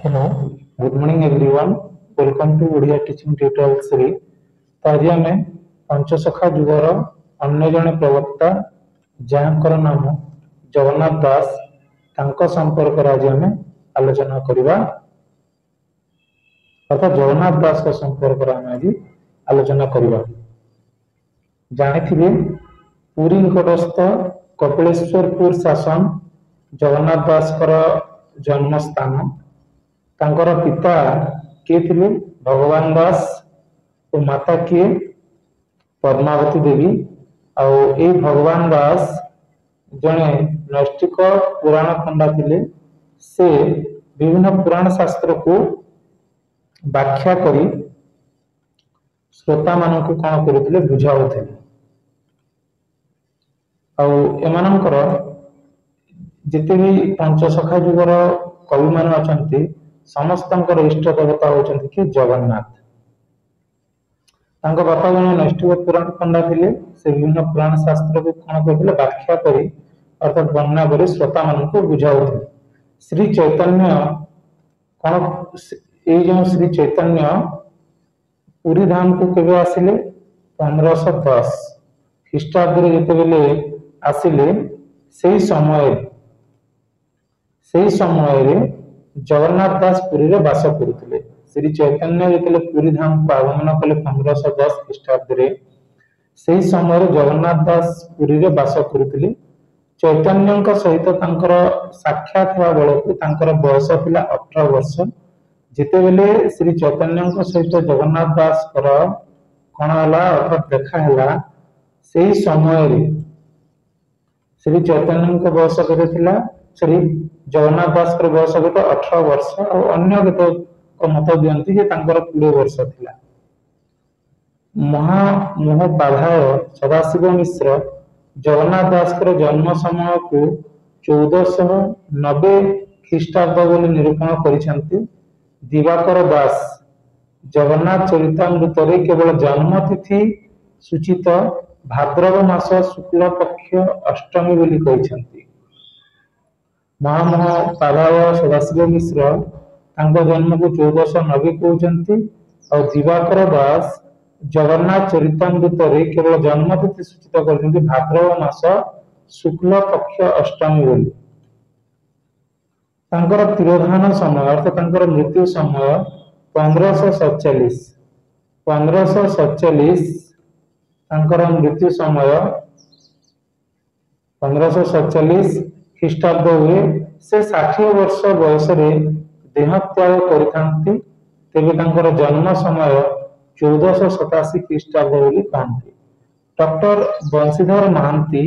Hello, good morning everyone. Welcome to Odia Teaching Tutorial Series. तो आज आम पंचसखा जुगर अन्य जड़े प्रवक्ता जहाँकर नाम जगन्नाथ दास तांको संपर्क आज आम आलोचना करवा अर्थात जगन्नाथ दास का संपर्क आम आज आलोचना करवा जानी पुरी निकटस्थ कपिलेश्वरपुर शासन जगन्नाथ दास जन्म स्थान तांकर पिता किए थे भगवान दास और माता किए पद्मावती देवी आउ ए भगवान दास जड़े नैष्टिक पुराण पंडा थिले से विभिन्न पुराण शास्त्र को व्याख्या करी श्रोता मान को कौन करुले बुझाऊले आमानकर जिते भी पंचसखा जुगर कवि मान अच्छा समस्त इष्ट देवता होती कि जगन्नाथ बापा जन नैष्टिक पुराण पंडा थे से विभिन्न पुराण शास्त्र को कौन करते व्याख्या करी अर्थात वर्णना कर श्रोता मान को बुझाऊे श्री चैतन्य कौन ये श्री चैतन्य पुरी धाम को केवे आसिले 1510 ख्रीष्टाब्द जिते आसिले से समय जगन्नाथ दास पुरी रे बास करुले श्री चैतन्य जिते पुरी धाम को आगमन कले 1510 ख्रीष्टाब्द से समय जगन्नाथ दास पुरी रे बास करुले चैतन्य सहित साक्षात हुआ बेलू बयस था 18 वर्ष जिते बेले श्री चैतन्य सहित जगन्नाथ दास कौन है अर्थात देखा से समय श्री चैतन्य बयस के श्री जगन्नाथ दास बयस केते 18 वर्ष और अन्य केते मत दियंती जे 20 वर्ष थिला महामोहपाध्याय सदाशिव मिश्र जगन्नाथ दास जन्म समय को 1490 ख्रीष्टाब्द बोली निरूपण करिसेंती दिवाकर दास जगन्नाथ चरितामृत रे केवल जन्म तिथि सूचित भाद्रव मास शुक्ल पक्ष अष्टमी बोली कहिसेंती महामहोपाध्याय सदाशिव मिश्र जन्म को 1490 कहते और दिवाकर दास जगन्नाथ चरितामृत रे केवल जन्म तिथि सूचित कर भाद्रव मास शुक्ल पक्ष अष्टमी बोली तिरोधान समय अर्थात मृत्यु समय 1547 मृत्यु समय 1547 ख्रीष्टाब्द हुए से 60 वर्ष बयस देह त्याग कर जन्म समय 1487 ख्रीष्टाब्द बोली कहते डॉक्टर बंशीधर महांती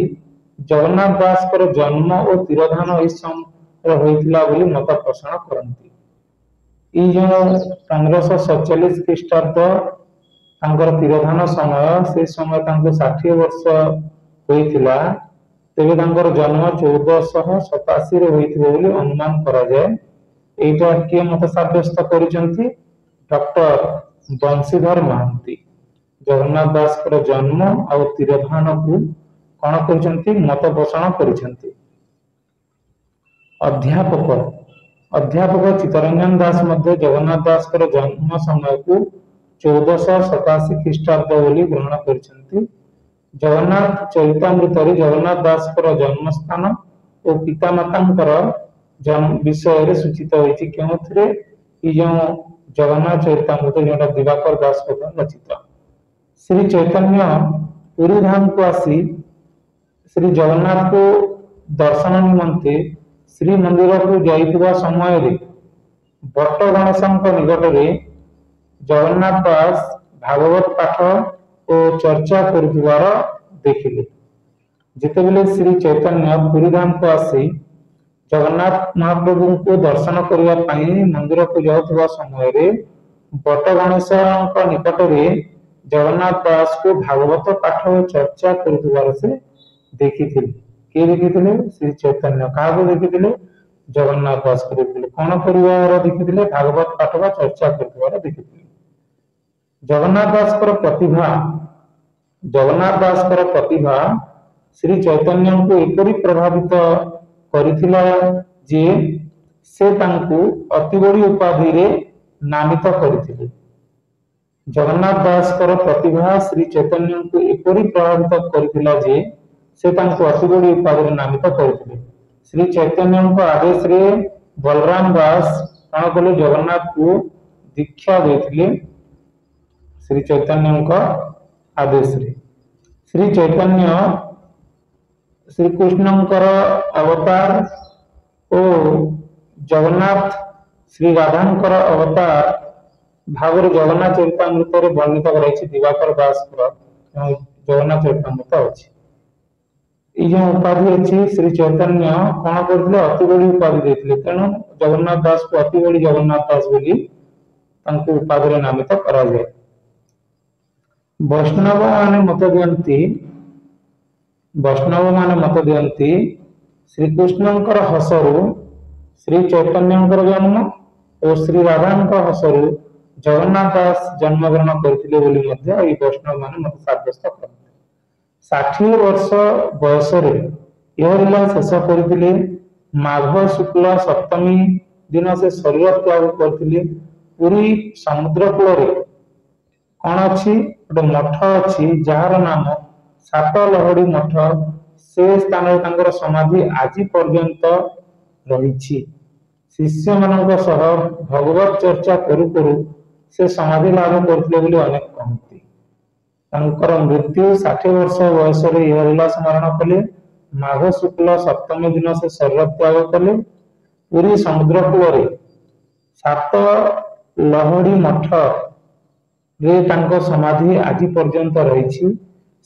जगन्नाथ दास जन्म और तिरोधान इस समय होइतिला बोली मत पोषण करती 1547 ख्रीष्टाब्द तिरोधान समय से समय 60 वर्ष होइतिला तेबे जन्म 1487 बोली अनुमान करा जाए एटा किए मत साब्यस्त करिसेंती डॉक्टर बंशीधर महांती जगन्नाथ दास जन्म और तिरोधान को कौन करिसेंती मत पोषण करिसेंती अध्यापक चित्तरंजन दास मध्य जगन्नाथ दास जन्म समय को 1487 ख्रीष्टाब्द बोली ग्रहण करिसेंती जगन्नाथ चरितामृत जगन्नाथ दास जन्म स्थान और पितामाता जन्म विषय सूचित होती जगन्नाथ चरितामृत जो दिवाकर दास रचित श्री चैतन्य पुरी धाम को आसी श्री जगन्नाथ को दर्शन निमंते श्री मंदिर को जाइथिबा समय बट गणेश निकट में जगन्नाथ दास भागवत पाठ और चर्चा कर देखिले जितेबले श्री चैतन्य पुरी धाम को आसी जगन्नाथ महाप्रभु को दर्शन करने मंदिर को जाऊा समय बट गणेश निकट में जगन्नाथ दास को भागवत पाठ और चर्चा कर से देखी किए देखी श्री चैतन्य क्या देखी जगन्नाथ दास को देखी कौन कर देखी भागवत पाठ व चर्चा कर देखी जगन्नाथ दास प्रतिभा श्री चैतन्य को एपरी प्रभावित करिथिला जे से तांकु अति बड़ी उपाधि रे नामित करथिले। जगन्नाथ दास कर प्रतिभा श्री चैतन्य को एपरि प्रभावित करथिला जे से तांकु अति बड़ी उपाधि रे नामित करथिले। श्री चैतन्य को आदेश रे बलराम दास कण कले जगन्नाथ को दीक्षा देथिले। श्री चैतन्य का आदेश रे श्री चैतन्य श्री कृष्णंकर अवतार और जगन्नाथ श्री राधांकर अवतार भागरे जगन्नाथ चरितामृत रे वर्णित कराइछि। दिवाकर दास जगन्नाथ चरितामृत अछि। ई जो उपाधि अछि श्री चैतन्य कोन करथिले अति बड़ी उपाधि देथिले, तेणु जगन्नाथ दास को अति बड़ी जगन्नाथ दास बोली तांको उपाधि रे नामित करा जाय। वैष्णव माने मत दियंती श्री कृष्णंकर हसरु श्री चैतन्यंकर जन्म और श्री राधांकर हसरु जगन्नाथ दास जन्म ग्रहण करथिले बोली मध्ये ई वैष्णव माने मत साब्यस्त करथिले। 60 वर्ष बयस रे यह लीला शेष करथिले। माघ शुक्ल सप्तमी दिन से शरीर त्याग करथिले। पूरी समुद्र कूल रे कौन अच्छी गोटे मठ अच्छी जार नाम सात लहड़ी मठ। से स्थान तांकर समाधि आज पर्यंत रही। शिष्य मानक सह भगवत चर्चा करू करू से समाधि लाभ करथिले बोली अनेक कहती। तांकर मृत्यु 60 वर्ष बयस रे यह लीला स्मरण कले। माघ शुक्ल सप्तमी दिन से शरीर त्याग कले। पूरी समुद्र कूल रे सात लहड़ी मठ रे तांको समाधि आज पर्यंत रही।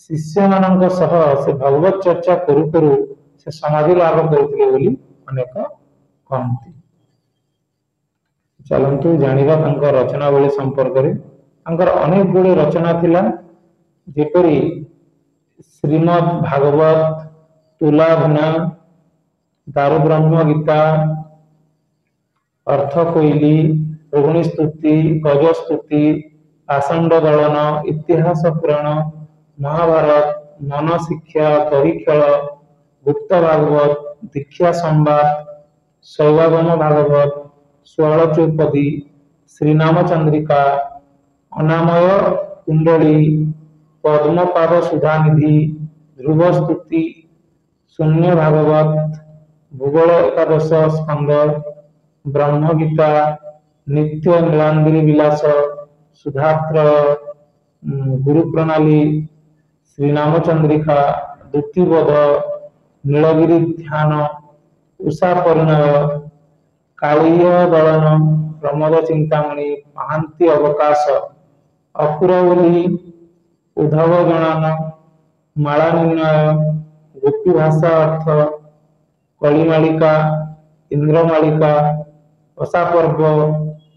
शिष्य मानक सह से भगवत चर्चा करू करू से समाधि लाभ करथिले बोली अनेक कहती। चलंतु जानिबा तांको रचनावली संपर्क रे। तांकर अनेक गुणे रचना थिला, जेपरि श्रीमद् भागवत, तुलाभना, दारु ब्रह्म गीता, अर्थ कोइली, रोहिणी स्तुति, गज स्तुति, आसंड दलन, इतिहास पुराण, महाभारत, मन शिक्षा, दही खेल, गुप्त भागवत, दीक्षा संवाद, शैवागम भागवत, षोल चौपदी, श्रीनाम चंद्रिका, अनामय कुंडली, पद्मपाद सुधानिधि, ध्रुव स्तुति, शून्य भागवत, भूगोल एकादश स्कंद, ब्रह्म गीता, नित्य नीलांद्री विलास, सुधात्र, गुरु प्रणाली, श्रीनाम चंद्रिका, द्युतिबोध, नीलगिरी ध्यान, उषा परिणय, कालीय दलन, प्रमोद चिंतामणि, महांती अवकाश, अकुरवली, उद्धव गणन, माला निर्णय, गोपी भाषा अर्थ, कलिमालिका, इंद्रमालिका, असा पर्व,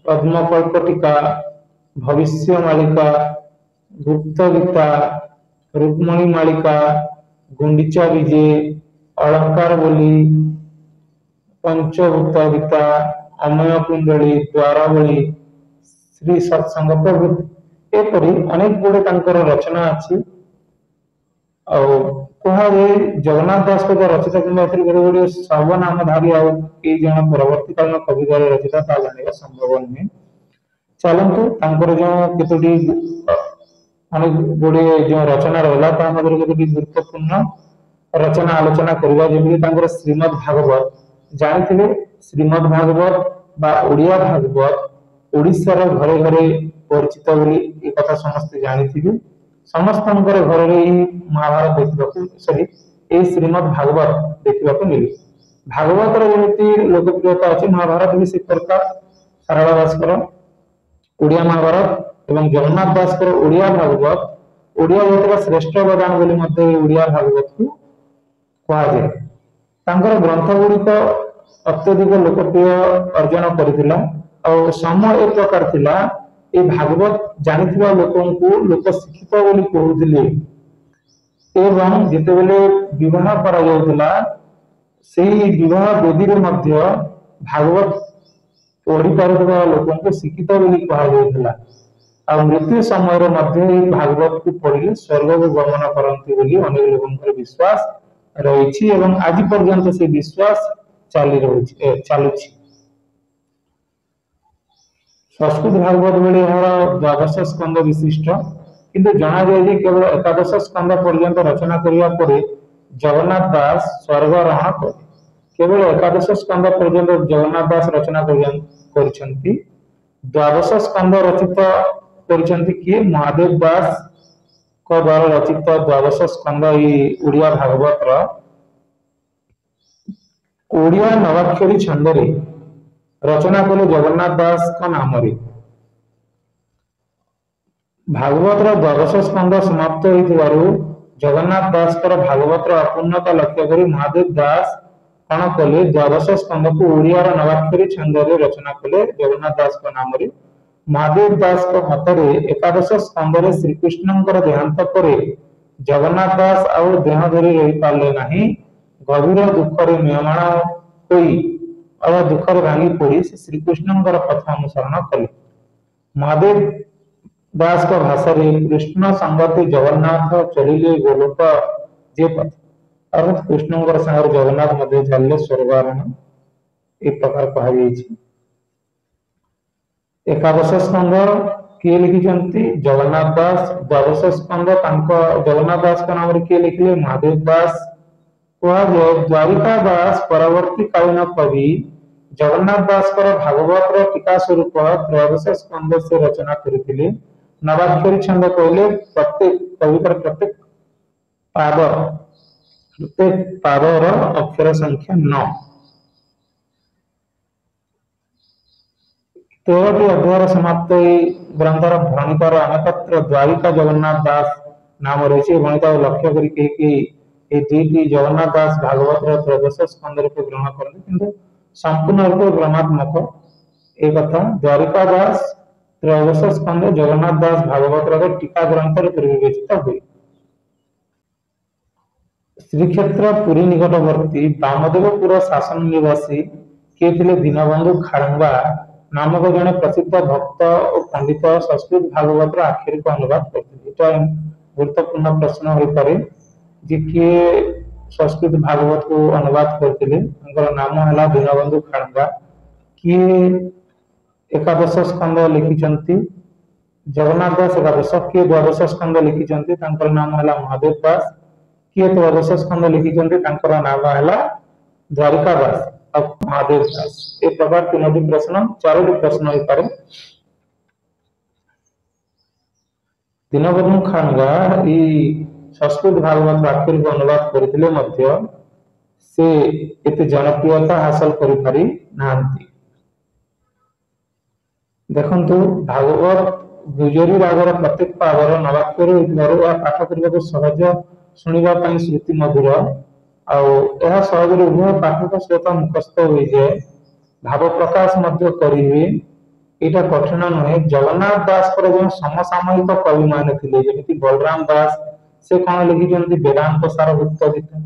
पद्मकल्पटिका, भविष्य मालिका, गुप्त गीता, रुक्मणी मालिका, गुंडीचा विजय, अलंकार बोली, पंचभूत गीता, अमय कुंडली, द्वारावली, श्री सत्संग प्रभृति एपरि अनेक गुड़े तांकर रचना अछि। कहा जगन्नाथ दास को रचित कि सर्वनामधारी कई जन परवर्ती कालीन कवि द्वारा रचित ता जानिबा संभव नुहे। चलतु तांकर जो केतोटी अनेक गुड़े जो रचना रहा ता मधुर केतोटी गुरुत्वपूर्ण रचना आलोचना करबा। जेमिति तांकर श्रीमद् भागवत जानिथिबे। श्रीमद् भागवत बा ओडिया भागवत ओडिशार घरे घरे परिचित बोली ए कथा समस्त जानिथिबे। समस्तंकर घर रे महाभारत देखिबाकू सॉरी ए श्रीमद् भागवत देखिबाकू मिले। भागवत रे जेमिति लोकप्रियता अछि, महाभारत भी से प्रकार सारला दासकर ओडिया महाभारत एवं जगन्नाथ दासकर ओडिया भागवत ओडिया जतिका श्रेष्ठ अवदान बोली मध्ये ओडिया भागवत को कहा जाय। तांकर ग्रंथ गुड़िक अत्यधिक लोकप्रिय अर्जन करथिला और समय एक प्रकार थिला ए भागवत जानिथिबा लोकन को लोक शिक्षित बोली कहउथिले एवं जेतेबेले विवाह करा जाउथिला सेही विवाह वेदी रे मध्य भागवत पढ़ी पारुथिबा लोकन को शिक्षित बोली कहा जाउथिला। आ मृत्यु समय रे मध्य ए भागवत को पढ़िले स्वर्ग को गमन करंती बोली अनेक लोकनकर विश्वास रहिछि एवं आज पर्यंत से विश्वास चालुछि। संस्कृत भागवत बेले यहाँ द्वादश स्कंद विशिष्ट किंतु जना जाए जे केवल एकादश स्कंद पर्यंत रचना करिया परे जगन्नाथ दास स्वर्गारोहण करे। केवल एकादश स्कंद पर्यंत जगन्नाथ दास रचना करिसंती। द्वादश स्कंद रचित करिसंती किए महादेव दास को द्वारा रचित द्वादश स्कंद ओडिया भागवत ओडिया नवाक्षरी छंद रे रचना कले जगन्नाथ दास का नाम रे। भागवत द्वादश स्कंद समाप्त होइथिबारु जगन्नाथ दास कर भागवत अपूर्णता लक्ष्य करी महादेव दास कण कले द्वादश स्कंद को ओडिया नवाक्षरी छंद रे रचना कले जगन्नाथ दास का नाम रे। महादेव दास को मतरे एकादश स्कंद रे श्री कृष्णंकर देहांत परे जगन्नाथ दास आउ देह धरी रही पाले नाही। गभीर दुख रे म्रियमाण होई और दुख रे भांगी पड़ी श्री कृष्णंकर पथ अनुसरण कले। महादेव दास का भाषा रे कृष्ण संगति जगन्नाथ चलिले गोलोक जे पथ अर्थात कृष्णंकर संग जगन्नाथ मध्ये चलिले स्वर्गारोहण ए प्रकार कहा जायछि। एकादश स्कंद किए लिखिଛନ୍ତି जगन्नाथ दास। द्वादश स्कंद तांको जगन्नाथ दास का नाम रे किए लिखिले महादेव दास। द्वारिका दास परवर्ती कालीन कवि जगन्नाथ दास पर भागवत टीका स्वरूप त्रयोदश स्कंद से रचना करथिले। नवाक्षरी छंद कहले प्रत्येक कवितार प्रत्येक पादर अक्षर संख्या 9। 13टी अध्याय समाप्त ग्रंथर भणितर अनेकत्र द्वारिका जगन्नाथ दास नाम रही। भणिता लक्ष्य करी दुईटी जगन्नाथ दास भागवत त्रयोदश स्कंद रूप ग्रहण करते किंतु संपूर्ण रूप भ्रमात्मक एक कथा। द्वारिका दास त्रयोदश स्कंद जगन्नाथ दास भागवत टीका ग्रंथ रूप विवेचित हुए। श्रीक्षेत्र पुरी निकटवर्ती वामदेवपुर शासन निवासी किए थे दीनबंधु खारंगा नामक जड़े प्रसिद्ध भक्त और पंडित संस्कृत भागवत आखिरी को अनुवाद करते। गुरुत्वपूर्ण प्रश्न हो पारे जे किए संस्कृत भागवत को अनुवाद करते नाम है दीनबंधु खारंगा। किए एकादश स्कंद लिखिं जगन्नाथ दास एकादश किए द्वादश स्कंद लिखिं नाम है महादेव दास। किए त्रयोदश स्कंद लिखिं नाम है द्वारिका दास और महादेव दास। ए प्रकार 3टी प्रश्न 4टी प्रश्न हो पारे। दीनबंधु खारंगा संस्कृत भागवत आखिर को अनुवाद करथिले मध्य से एते जनप्रियता हासिल करि पारि नांती। देखंतु भागवत गुजरी रागर प्रत्येक पादर नवाक्षर होइतिबारु आ पाठ करबाको सहज सुनिबा पई श्रुति मधुर आउ एहा सहज रे उभय पाठक श्रोता मुखस्थ होई जाय भाव प्रकाश मध्य करि हुए। एटा कठिन नहे। जगन्नाथ दास पर जो समसामयिक कवि माने थिले जेमिति बलराम दास से कोन लिखिजंती वेदांत सार गुप्त गीता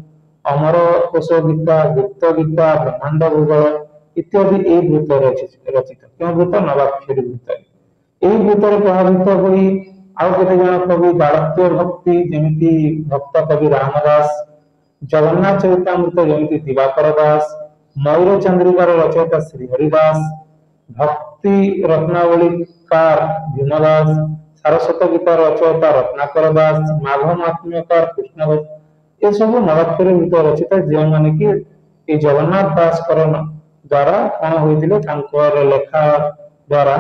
अमर कोश गीता गुप्त गीता ब्रह्मांड भूगोल इत्यादि ए वृत्त रचित क्यों वृत्त नवाक्षरी वृत्त ए वृत्त प्रभावित होई आउ केते जण कवि दारत्य भक्ति जेमिति भक्त कवि रामदास जगन्नाथ चरितामृत जेमिति दिवाकर दास मयूर चंद्रिकार रचयिता श्री हरिदास भक्ति रत्नावलीकार भीमदास सारस्वत गीता रचयिता रत्नाकर दास माघ महात्म्यकार कृष्णदास ये सब नवाक्षरी वृत्त रचित जो माने कि ए जगन्नाथ दास कर द्वारा कौन होइतिले तांकर लेखा द्वारा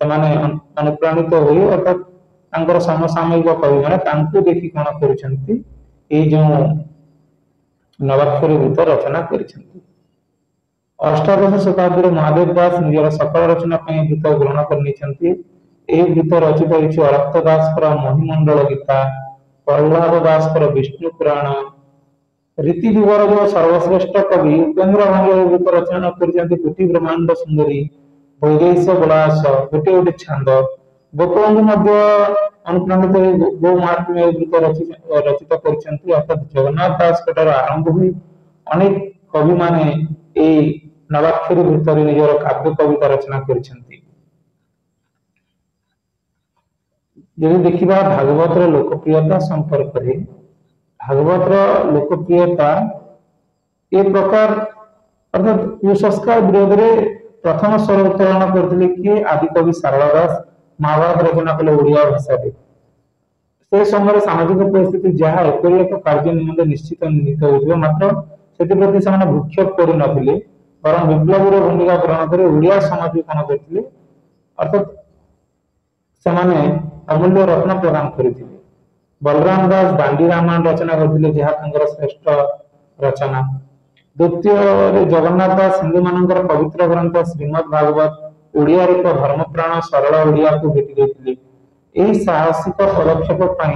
समाने अनुप्राणित होई अर्थात तांकर समसामयिक कवि माने तांको देखि कोन करिसंती ए जो नवाक्षरी वृत्त रचना करिसंती। अष्टादश शताब्दी महादेव दास निजर सकल रचना वृत्त ग्रहण करनी। वृत्त रचित होती अरक्त दास महिमंडल गीता प्रहलाद दास विष्णु पुराण रीति युगर जो सर्वश्रेष्ठ कवि उपेन्द्र भंग वृत्त रचना कर कोटि ब्रह्मांड सुंदरी वैदेश विलास गोटे गोटे छांद गोपबंधु अनुप्राणित गो महात्म्य वृत्त रचित कर अर्थात जगन्नाथ दास आरंभ हुई अनेक कवि माने ए नवाक्षरी वृत्त निजर काव्य कविता रचना करिसेंती। यदि देखिबा भागवत लोकप्रियता संपर्क रे भागवत लोकप्रियता ए प्रकार अर्थात कुसंस्कार विरोध रे प्रथम स्वर उत्तोलन करथिले कि आदिकवि सारला दास महाभारत रचना कले ओडिया भाषा रे। से समय सामाजिक परिस्थिति जहाँ एपरि एक कार्य निमंते निश्चित निहित होइथिबो मात्र सेति से भूक्षेप कर नथिले बरं विप्लव भूमिका ग्रहण कर ओडिया समाज को कौन करथिले अर्थात सेमाने अमूल्य रत्न प्रदान करथिले। बलराम दास दांडी रामायण रचना करथिले जहाँ तांकर श्रेष्ठ रचना। द्वितीय रे जगन्नाथ दास हिंदू मानकर पवित्र ग्रंथ श्रीमद् भागवत ओडिया रे धर्मप्राण सरल ओडिया को भेटी देथिले। एही साहसिक पदक्षेप पई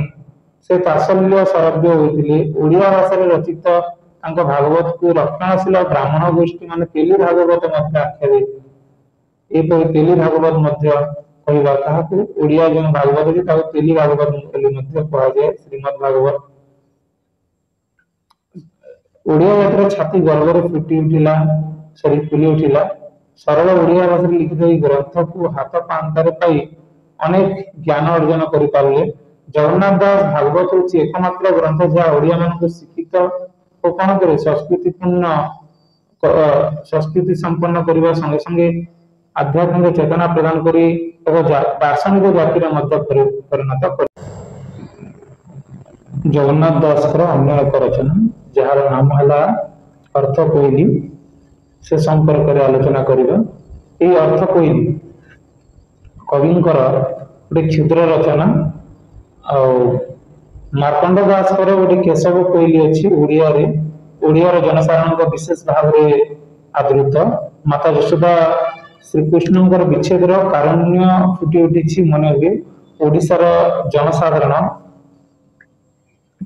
से तासल्य सरभ्य होइथिले। ओडिया भाषा रे रचित तांक भागवत को रक्षणशील ब्राह्मण गोष्ठी माने तेली भागवत मध्य आख्या देथिले। ए तेली भागवत मध्य कहवा ताहाकु ओडिया जन भागवत जे ताको तेली भागवत मध्य कहा जाय श्रीमद् भागवत। ओडिया यात्रा छाती गर्व रे फुली उठिला। सरल ओडिया भाषा लिखित एही ग्रंथ को हाथ पांतारे पाई अनेक ज्ञान अर्जन करि पारले। जगन्नाथ दास भागवत होची एकमात्र ग्रंथ जहाँ ओडिया मान को शिक्षित और कौन करे संस्कृति संपन्न करने संगे संगे आध्यात्मिक चेतना प्रदान करी दार्शनिक जातिर मध्य परिणत कर। जगन्नाथ दास अन्य एक रचना जार नाम है अर्थ कोइली से संपर्क में आलोचना करबा। ये अर्थ कोइली कविंकर गोटे क्षुद्र रचना मार्कंड दास गोटे केशव कोइली अच्छी ओडिया जनसाधारण विशेष भाव में आदृत। माता यशोदा श्रीकृष्ण विच्छेद कारुण्य फुटी उठी मन हुए। ओडिशार जनसाधारण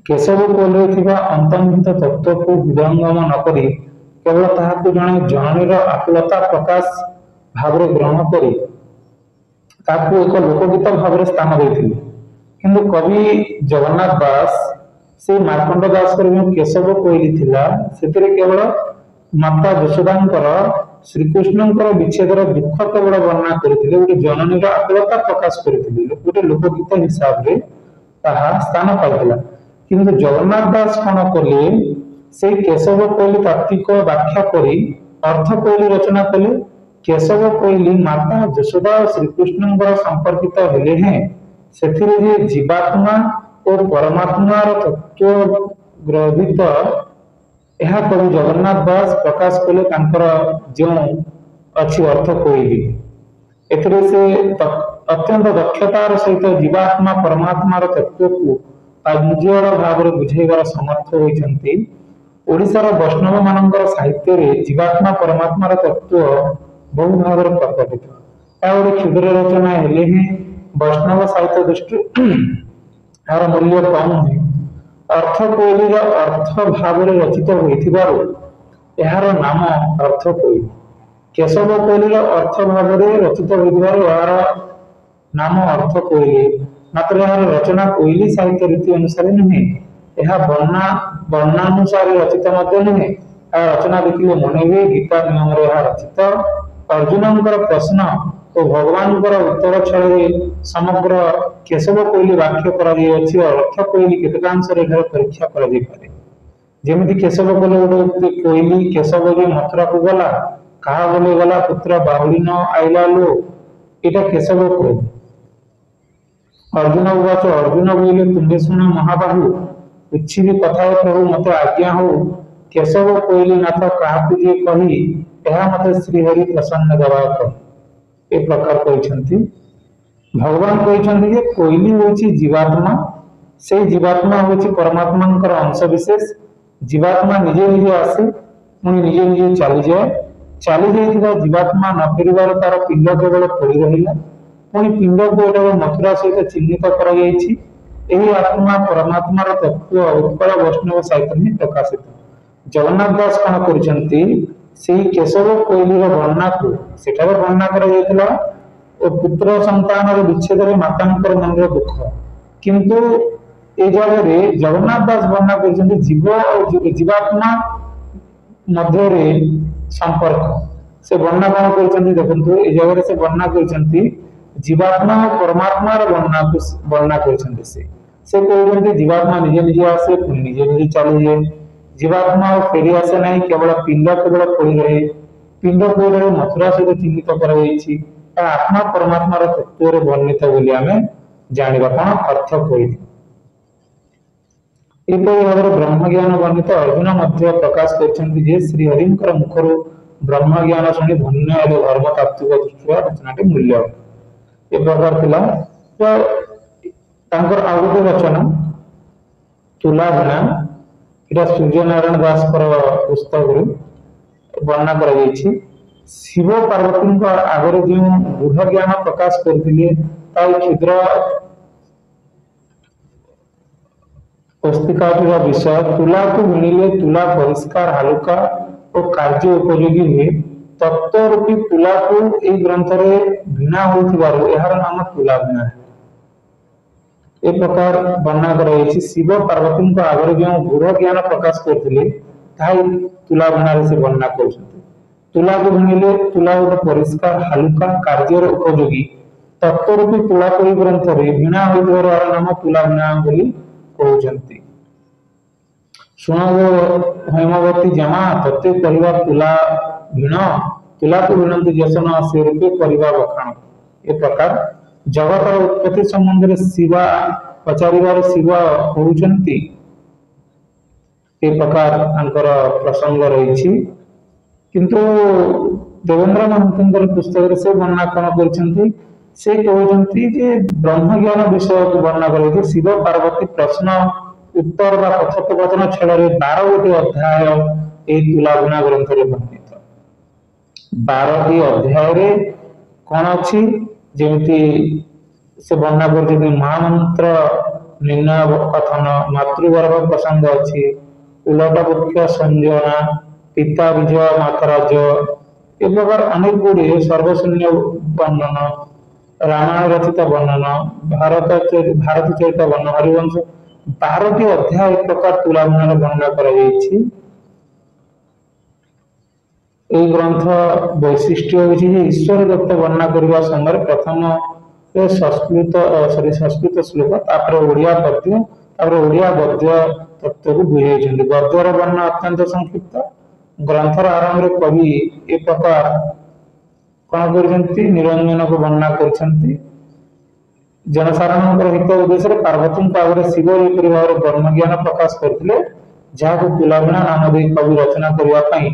केशव कोइल अंतर्निहित तत्व को हृदयंगम नक केवल ताहाकु जने जननीर आकुलता प्रकाश भाव में ग्रहण करी ताकू एक लोकगीत भाव में स्थान देथिले। किंतु कवि जगन्नाथ दास से मार्कंड दास केशव कोइली थिला सेतिरे केवल माता यशोदांकर श्रीकृष्णंकर विच्छेदर दुख केवल वर्णना करथिले। गोटे जननीर आकुलता प्रकाश करथिले गोटे लोकगीत हिसाब रे ताहा स्थान पाइथिला। किंतु जगन्नाथ दास कौन कले से केशव कोइली तात्विक व्याख्या करी अर्थ कोइली रचना कले। केशव कोइली माता यशोदा और श्रीकृष्ण संपर्कित हेले हैं सेथिरे जे जीवात्मा और परमात्मा तत्व ग्रहित यह कवि जगन्नाथ दास प्रकाश कले तांकर जो अच्छी अर्थ कोइली। एथिरे से अत्यंत दक्षतार सहित जीवात्मा परमात्मा तत्व को उज्ज्वल भाव में बुझेबार समर्थ होइछंती। ओडिशार वैष्णव मानकर साहित्य रे जीवात्मा परमात्मा तत्व बहु भाव में प्रकटित। गोटे क्षुद्र रचना हेले ही वैष्णव साहित्य दृष्टि यार मूल्य कम हुए। अर्थ कोइली अर्थ भाव में रचित होइथिबारु यार नाम अर्थ कोइली। केशव कोइली अर्थ भाव में रचित होइथिबारु यार नाम अर्थ कोइली। मात्र यार रचना कोइली साहित्य रीति अनुसार नहीं यह वर्णानुसार रचित मध्य नहीं। रचना देखिले मन हुए गीता नियम रे रचित। अर्जुनंकर प्रश्न और भगवान उत्तर छल समग्र केशव कोइली वाक्य अर्थ कोइली केतकांश परीक्षा जमी केशव कोइली गोटे कोइली केशव जो मथुरा को गला कहा बोले गला पुत्र बाहुली न आईला लो यहाँ केशव कोइली। अर्जुन उवाच अर्जुन बोले तुम्हें शुण महाबाहु कुछ भी कथा प्रभु मत आज्ञा हो। केशव कोइली नाथ क्या कही यह मत श्रीहरि प्रसन्न दवा कही ए प्रकार कहते। भगवान कहते जे कोइली होची जीवात्मा से जीवात्मा होची परमात्मा अंश विशेष। जीवात्मा निजे निजे आसे पुणी निजे निजे चली जाए जीवात्मा न फेर तार पिंड केवल पड़ी रहा पुणी पिंड को मथुरा सहित चिन्हित कर आत्मा परमात्मा तत्व उत्कल वैष्णव साहित्य ही प्रकाशित। जगन्नाथ दास कौन करछंती से केशव कोइली वर्णना को सेठारे वर्णना करा पुत्र संतान विच्छेद माता मन दुख किंतु ए जगह जगन्नाथ दास वर्णना कर जीव और जीवात्मा मध्य संपर्क से वर्णना कौन कर देखो ए जगह से वर्णना कर जीवात्मा और परमात्मा वर्णना से कहते जीवात्मा निजे निजे आसे निजे निजे चली जाए। जीवात्मा और फेरी आसे नहीं केवल पिंड केवल पड़ी रहे ପିଣ୍ଡ କୋଡ଼ରେ ମଥୁରା ସହିତ ଚିହ୍ନିତ କରାଯାଇଛି। ଆତ୍ମା ପରମାତ୍ମାର ତତ୍ତ୍ୱରେ ବର୍ଣ୍ଣିତ ବୋଲି ଆମେ ଜାଣିବା। କଣ ଅର୍ଥ କହିଲି। ଏପରି ଭାବରେ ବ୍ରହ୍ମଜ୍ଞାନ ବର୍ଣ୍ଣିତ ଅର୍ଜୁନ ମଧ୍ୟ ପ୍ରକାଶ କରିଛନ୍ତି ଯେ ଶ୍ରୀହରିଙ୍କର ମୁଖରୁ ବ୍ରହ୍ମଜ୍ଞାନ ଶୁଣି ଧନ୍ୟ ହେଲେ ଧର୍ମ ତାତ୍ତ୍ୱିକ ଦୃଷ୍ଟିର ରଚନାଟି ମୂଲ୍ୟ। ଏ ପ୍ରକାର ଥିଲା। ତ ତାଙ୍କର ଆଉ ଗୋଟେ ରଚନା ତୁଲାଭିଣା, ଏଇଟା ସୂର୍ଯ୍ୟନାରାୟଣ ଦାସଙ୍କର ପୁସ୍ତକରୁ ବର୍ଣ୍ଣନା କରାଯାଇଛି। ଶିବ ପାର୍ବତୀଙ୍କ ଆଗରେ ଯେଉଁ ଗୂଢ଼ ଜ୍ଞାନ ପ୍ରକାଶ କରିଥିଲେ ତାହା କ୍ଷୁଦ୍ର ପୁସ୍ତିକାଟିର ବିଷୟ। ତୁଲାକୁ ଭିଣିଲେ ତୁଲା ପରିଷ୍କାର, ହାଲୁକା ଓ କାର୍ଯ୍ୟ ଉପଯୋଗୀ ହୁଏ। ତତ୍ତ୍ୱ ରୂପୀ ତୁଲାକୁ ଏହି ଗ୍ରନ୍ଥରେ ଭିଣା ହୋଇଥିବାରୁ ଏହାର ନାମ ତୁଲାଭିଣା। ଏ ପ୍ରକାର ବର୍ଣ୍ଣନା କରାଯାଇଛି। ଶିବ ପାର୍ବତୀଙ୍କ ଆଗରେ ଯେଉଁ ଗୂଢ଼ ଜ୍ଞାନ ପ୍ରକାଶ କରିଥିଲେ ତାହା ତୁଲାଭିଣାରେ ସେ ବର୍ଣ୍ଣନା କରୁଛନ୍ତି। ତୁଲାକୁ ଭିଣିଲେ ତୁଲା ଗୋଟେ ପରିଷ୍କାର, ହାଲୁକା, କାର୍ଯ୍ୟରେ ଉପଯୋଗୀ। ତତ୍ତ୍ୱ ରୂପୀ ତୁଳାକୁ ଏହି ଗ୍ରନ୍ଥରେ ଭିଣା ହୋଇଥିବାରୁ ଏହାର ନାମ ତୁଲାଭିଣା ବୋଲି କହୁଛନ୍ତି। ଶୁଣ ହେମବତୀ ଜମା ତତେ କହିବା ତୁଲା ଭିଣ, ତୁଲାକୁ ଭିଣନ୍ତି ଯଶନ ସେ ରୂପେ କରିବା ବଖାଣ। ଏ ପ୍ରକାର ଜଗତର ଉତ୍ପତ୍ତି ସମ୍ବନ୍ଧରେ ଶିବ ପଚାରିବାରୁ ଶିବ କହୁଛନ୍ତି। ଏ ପ୍ରକାର ତାଙ୍କର ପ୍ରସଙ୍ଗ ରହିଛି। କିନ୍ତୁ ଦେବେନ୍ଦ୍ର ମହାନ୍ତିଙ୍କର ପୁସ୍ତକରେ ସେ ବର୍ଣ୍ଣନା କଣ କରିଛନ୍ତି, ସେ କହୁଛନ୍ତି ଯେ ବ୍ରହ୍ମଜ୍ଞାନ ବିଷୟକୁ ବର୍ଣ୍ଣନା କରାଯାଇଛି। ଶିବ ପାର୍ବତୀ ପ୍ରଶ୍ନ ଉତ୍ତର ବା କଥୋପକଥନ ଛଳରେ 12ଗୋଟି ଅଧ୍ୟାୟ ଏହି ତୁଲାଭିଣା ଗ୍ରନ୍ଥରେ ବର୍ଣ୍ଣିତ। 12ଟି ଅଧ୍ୟାୟରେ କଣ ଅଛି, ଯେମିତି ସେ ବର୍ଣ୍ଣନା କରୁଛନ୍ତି ମହାମନ୍ତ୍ର ନିର୍ଣ୍ଣୟ କଥନ, ମାତୃଗର୍ଭ ପ୍ରସଙ୍ଗ ଅଛି, ଉଲଟ ବୃକ୍ଷ ସଂଯୋଜନା, ପିତା ବିଜୟ ମାତରାଜ, ଏ ପ୍ରକାର ଅନେକ ଗୁଡ଼ିଏ ସର୍ବଶୂନ୍ୟ ବର୍ଣ୍ଣନ, ରାମାୟଣ ରଚିତ ବର୍ଣ୍ଣନ, ଭାରତ ଚରିତ ବର୍ଣ୍ଣନ, ହରିବଂଶ, 12ଟି ଅଧ୍ୟାୟ ଏ ପ୍ରକାର ତୁଲାଭିଣାର ବର୍ଣ୍ଣନା କରାଯାଇଛି। ଏହି ଗ୍ରନ୍ଥ ବୈଶିଷ୍ଟ୍ୟ ହେଉଛି ଯେ ଈଶ୍ୱର ଦତ୍ତ ବର୍ଣ୍ଣନା କରିବା ସମୟରେ ପ୍ରଥମ ସଂସ୍କୃତ ଶ୍ଲୋକ, ତାପରେ ଓଡ଼ିଆ ପଦ୍ୟ, ତାପରେ ଓଡ଼ିଆ ଗଦ୍ୟ ତତ୍ତ୍ୱକୁ ବୁଝାଇଛନ୍ତି। ଗଦ୍ୟର ବର୍ଣ୍ଣନା ଅତ୍ୟନ୍ତ ସଂକ୍ଷିପ୍ତ। ଗ୍ରନ୍ଥର ଆରମ୍ଭରେ କବି ଏ ପ୍ରକାର କଣ କରିଛନ୍ତି, ନିରଞ୍ଜନକୁ ବର୍ଣ୍ଣନା କରିଛନ୍ତି। ଜନସାଧାରଣଙ୍କର ହିତ ଉଦ୍ଦେଶ୍ୟରେ ପାର୍ବତୀଙ୍କ ଆଗରେ ଶିବ ଏପରି ଭାବରେ ବ୍ରହ୍ମଜ୍ଞାନ ପ୍ରକାଶ କରିଥିଲେ, ଯାହାକୁ ତୁଲାଭିଣା ନାମ ଦେଇ କବି ରଚନା କରିବା ପାଇଁ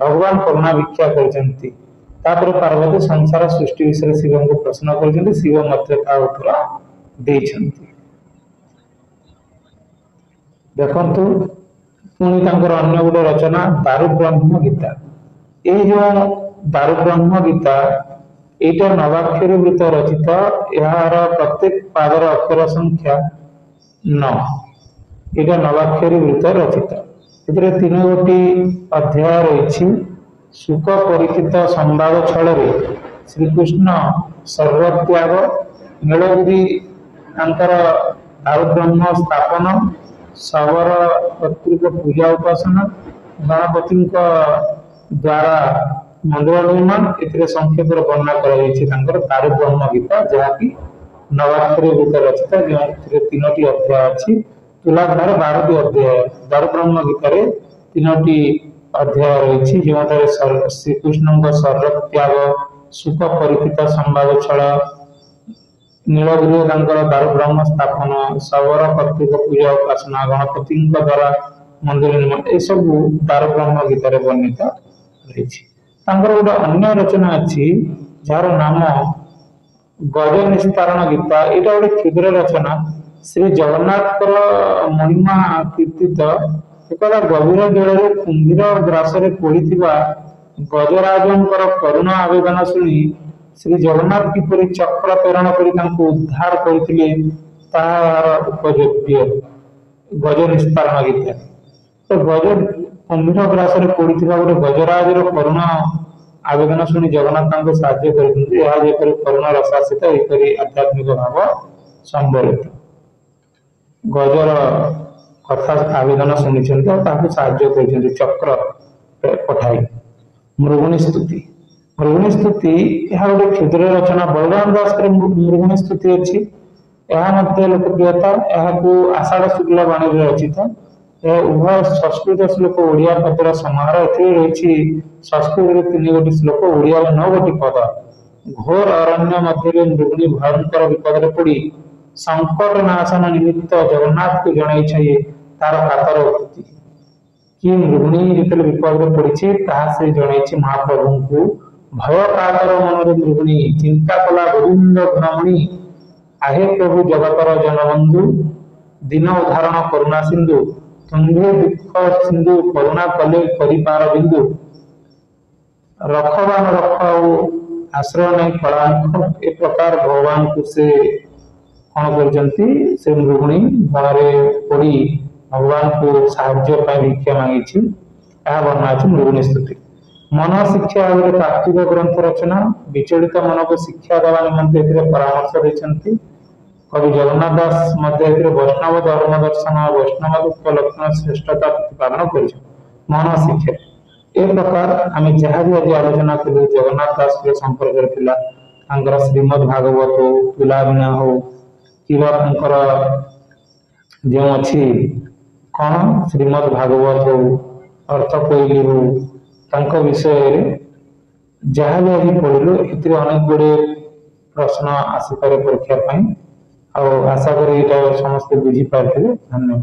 ଭଗବାନ କରୁଣା ଭିକ୍ଷା କରିଛନ୍ତି। ତାପରେ ପାର୍ବତୀ ସଂସାର ସୃଷ୍ଟି ବିଷୟରେ ଶିବଙ୍କୁ ପ୍ରଶ୍ନ କରିଛନ୍ତି, ଶିବ ମଧ୍ୟ ତା ଉତ୍ତର ଦେଇଛନ୍ତି। ଦେଖନ୍ତୁ ପୁଣି ତାଙ୍କର ଅନ୍ୟ ଗୋଟେ ରଚନା ଦାରୁ ବ୍ରହ୍ମ ଗୀତା। ଏଇ ଯୋଉ ଦାରୁ ବ୍ରହ୍ମ ଗୀତା, ଏଇଟା ନବାକ୍ଷରୀ ବୃତ୍ତ ରଚିତ। ଏହାର ପ୍ରତ୍ୟେକ ପାଦର ଅକ୍ଷର ସଂଖ୍ୟା 9। ଏଇଟା ନବାକ୍ଷରୀ ବୃତ୍ତ ରଚିତ। ଏଥିରେ 3ଗୋଟି ଅଧ୍ୟାୟ ରହିଛି। ସୁଖ ପରିଚିତ ସମ୍ବାଦ ଛଳରେ ଶ୍ରୀକୃଷ୍ଣ ସର୍ବତ୍ୟାଗ, ନୀଳଗିରି ତାଙ୍କର ଦାରୁ ବ୍ରହ୍ମ ସ୍ଥାପନ, ଶବର କର୍ତ୍ତୃକ ପୂଜା ଉପାସନା, ଗଣପତିଙ୍କ ଦ୍ୱାରା ମନ୍ଦିର ନିର୍ମାଣ, ଏଥିରେ ସଂକ୍ଷେପରେ ବର୍ଣ୍ଣନା କରାଯାଇଛି ତାଙ୍କର ଦାରୁ ବ୍ରହ୍ମ ଗୀତା, ଯାହାକି ନବାକ୍ଷରୀ ବୃତ୍ତ ରଚିତ, ଯେଉଁଥିରେ 3ଟି ଅଧ୍ୟାୟ ଅଛି। ତୁଲାଭିଣାରେ 12ଟି ଅଧ୍ୟାୟ। ଦାରୁ ବ୍ରହ୍ମ ଗୀତାରେ 3ଟି ଅଧ୍ୟାୟ ରହିଛି, ଯେଉଁଠାରେ ଶ୍ରୀକୃଷ୍ଣଙ୍କ ସର୍ବ ସୁଖ ପରିଚିତ ସମ୍ବାଦ ଛଳ, ନୀଳଗିରି ତାଙ୍କର ଦାରୁ ବ୍ରହ୍ମ ସ୍ଥାପନ, ଶବର କର୍ତ୍ତୃକ ପୂଜା ଉପାସନା, ଗଣପତିଙ୍କ ଦ୍ୱାରା ମନ୍ଦିର ନିର୍ମାଣ, ଏସବୁ ଦାରୁ ବ୍ରହ୍ମ ଗୀତାରେ ବର୍ଣ୍ଣିତ ରହିଛି। ତାଙ୍କର ଗୋଟେ ଅନ୍ୟ ରଚନା ଅଛି ଯାହାର ନାମ ଗଜ ନିସ୍ତାରଣ ଗୀତା। ଏଇଟା ଗୋଟେ କ୍ଷୁଦ୍ର ରଚନା। ଶ୍ରୀ ଜଗନ୍ନାଥଙ୍କର ମହିମା କୀର୍ତ୍ତିତ। ଏକଦା ଗଭୀର ଜଳରେ କୁମ୍ଭୀର ଗ୍ରାସରେ ପଡ଼ିଥିବା ଗଜରାଜଙ୍କର କରୁଣ ଆବେଦନ ଶୁଣି ଶ୍ରୀ ଜଗନ୍ନାଥ କିପରି ଚକ୍ର ପ୍ରେରଣ କରି ତାଙ୍କୁ ଉଦ୍ଧାର କରିଥିଲେ ତାହା ଏହାର ଉପଯୋଗ୍ୟ ଗଜ ନିସ୍ତାରଣ ଗୀତା। ତ କୁମ୍ଭୀର ଗ୍ରାସରେ ପଡ଼ିଥିବା ଗୋଟେ ଗଜରାଜର କରୁଣ ଆବେଦନ ଶୁଣି ଜଗନ୍ନାଥ ତାଙ୍କୁ ସାହାଯ୍ୟ କରିଛନ୍ତି। ଏହା ଯେପରି କରୁଣ ରସାସିତ, ଏପରି ଆଧ୍ୟାତ୍ମିକ ଭାବ ସମ୍ବଳିତ। ଗଜର କଥା ଆବେଦନ ଶୁଣିଛନ୍ତି ଆଉ ତାଙ୍କୁ ସାହାଯ୍ୟ କରିଛନ୍ତି ଚକ୍ର ପଠାଇ। ମୃଗୁଣୀ ସ୍ତୁତି। ମୃଗୁଣୀ ସ୍ତୁତି ଏହା ଗୋଟେ କ୍ଷୁଦ୍ର ରଚନା। ବଳରାମ ଦାସଙ୍କର ମୃଗୁଣୀ ସ୍ତୁତି ଅଛି। ଏହା ମଧ୍ୟ ଲୋକପ୍ରିୟତା। ଏହାକୁ ଆଷାଢ଼ ଶୁକ୍ଳ ବାଣୀରେ ରଚିତ। ଏ ଉଭୟ ସଂସ୍କୃତ ଶ୍ଲୋକ ଓଡ଼ିଆ ପଦର ସମାହାର ଏଥିରେ ରହିଛି। ସଂସ୍କୃତରେ 3 ଶ୍ଲୋକ, ଓଡ଼ିଆରେ 9 ପଦ। ଘୋର ଅରଣ୍ୟ ମଧ୍ୟରେ ମୃଗୁଣୀ ଭୟଙ୍କର ବିପଦରେ ପଡ଼ି ସଂକଟ ନାଶନ ନିମିତ୍ତ ଜଗନ୍ନାଥଙ୍କୁ ଜଣାଇଛି ତାର କାତର ଉକ୍ତି। କି ମୃଗୁଣୀ ଯେତେବେଳେ ବିପଦରେ ପଡ଼ିଛି ତାହା ସେ ଜଣାଇଛି ମହାପ୍ରଭୁଙ୍କୁ। ଭୟ କାତର ମନରେ ମୃଗୁଣୀ ଚିନ୍ତା କଲା ଗୋବିନ୍ଦ ଗୁଣମଣି। ଆହେ ପ୍ରଭୁ ଜଗତର ଜନବନ୍ଧୁ, ଦୀନ ଉଦ୍ଧାରଣ କରୁଣା ସିନ୍ଧୁ। ତୁମ୍ଭେ ଦୁଃଖ ସିନ୍ଧୁ କରୁଣା କଲେ କରିପାର ବିନ୍ଦୁ। ରଖ ବା ନ ରଖ ଆଉ ଆଶ୍ରୟ ନାହିଁ କଳାଙ୍କ। ଏ ପ୍ରକାର ଭଗବାନଙ୍କୁ ସେ କଣ କରିଛନ୍ତି, ସେ ମୃଗୁଣୀ ବଣରେ ପଡ଼ି ଭଗବାନଙ୍କୁ ସାହାଯ୍ୟ ପାଇଁ ଭିକ୍ଷା ମାଗିଛି। ଏହା ବର୍ଣ୍ଣନା ଅଛି ମୃଗୁଣୀ ସ୍ତୁତି। ମନ ଶିକ୍ଷା ଗୋଟେ ତାତ୍ତ୍ୱିକ ଗ୍ରନ୍ଥ ରଚନା। ବିଚଳିତ ମନକୁ ଶିକ୍ଷା ଦେବା ନିମନ୍ତେ ଏଥିରେ ପରାମର୍ଶ ଦେଇଛନ୍ତି କବି ଜଗନ୍ନାଥ ଦାସ। ମଧ୍ୟ ଏଥିରେ ବୈଷ୍ଣବ ଧର୍ମ ଦର୍ଶନ ବୈଷ୍ଣବ ଲକ୍ଷଣ ଶ୍ରେଷ୍ଠତା ପ୍ରତିପାଦନ କରିଛନ୍ତି। ମନ ଶିକ୍ଷା ଏ ପ୍ରକାର ଆମେ ଯାହା ବି ଆଜି ଆଲୋଚନା କଲୁ ଜଗନ୍ନାଥ ଦାସଙ୍କ ସମ୍ପର୍କରେ ଥିଲା। ତାଙ୍କର ଶ୍ରୀମଦ୍ ଭାଗବତ ହଉ, ତୁଲାଭିନା ହଉ, କିମ୍ବା ତାଙ୍କର ଯେଉଁ ଅଛି କଣ ଶ୍ରୀମଦ୍ ଭାଗବତ ହଉ, ଅର୍ଥ କୋଇଲି ହଉ, ତାଙ୍କ ବିଷୟରେ ଯାହା ବି ଆଜି ପଢିଲୁ ଏଥିରେ ଅନେକ ଗୁଡ଼ିଏ ପ୍ରଶ୍ନ ଆସିପାରେ ପରୀକ୍ଷା ପାଇଁ। ଆଉ ଆଶା କରି ଏଇଟା ସମସ୍ତେ ବୁଝିପାରିଥିବେ। ଧନ୍ୟବାଦ।